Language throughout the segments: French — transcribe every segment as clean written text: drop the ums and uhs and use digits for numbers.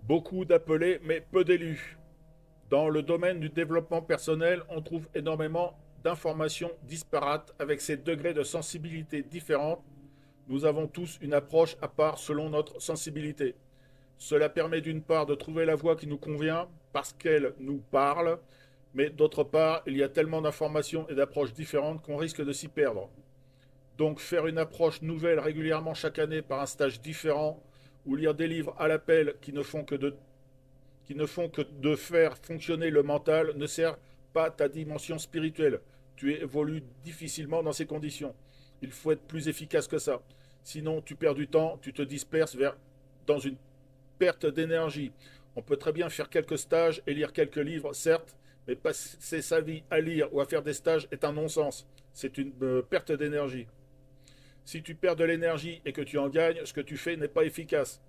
Beaucoup d'appelés, mais peu d'élus. Dans le domaine du développement personnel, on trouve énormément d'informations disparates avec ces degrés de sensibilité différents. Nous avons tous une approche à part selon notre sensibilité. Cela permet d'une part de trouver la voie qui nous convient parce qu'elle nous parle, mais d'autre part, il y a tellement d'informations et d'approches différentes qu'on risque de s'y perdre. Donc faire une approche nouvelle régulièrement chaque année par un stage différent ou lire des livres à l'appel qui ne font que de faire fonctionner le mental ne sert pas ta dimension spirituelle. Tu évolues difficilement dans ces conditions. Il faut être plus efficace que ça. Sinon, tu perds du temps, tu te disperses dans une perte d'énergie. On peut très bien faire quelques stages et lire quelques livres, certes, mais passer sa vie à lire ou à faire des stages est un non-sens. C'est une perte d'énergie. Si tu perds de l'énergie et que tu en gagnes, ce que tu fais n'est pas efficace.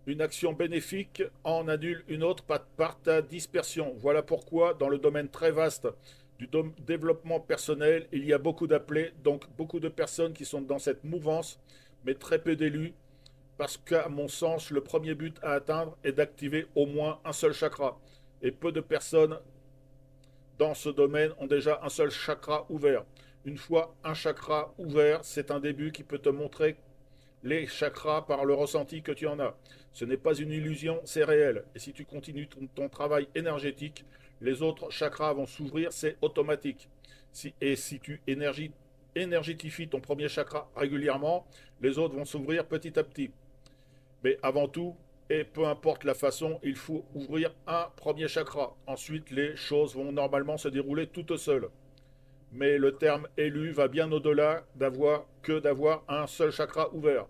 Une action bénéfique en annule une autre par ta dispersion. Voilà pourquoi, dans le domaine très vaste du développement personnel, il y a beaucoup d'appelés, donc beaucoup de personnes qui sont dans cette mouvance, mais très peu d'élus, parce qu'à mon sens, le premier but à atteindre est d'activer au moins un seul chakra. Et peu de personnes dans ce domaine ont déjà un seul chakra ouvert. Une fois un chakra ouvert, c'est un début qui peut te montrer les chakras par le ressenti que tu en as. Ce n'est pas une illusion, c'est réel. Et si tu continues ton travail énergétique, les autres chakras vont s'ouvrir, c'est automatique. Et si tu énergétifies ton premier chakra régulièrement, les autres vont s'ouvrir petit à petit. Mais avant tout, et peu importe la façon, il faut ouvrir un premier chakra. Ensuite, les choses vont normalement se dérouler toutes seules. Mais le terme élu va bien au-delà d'avoir un seul chakra ouvert.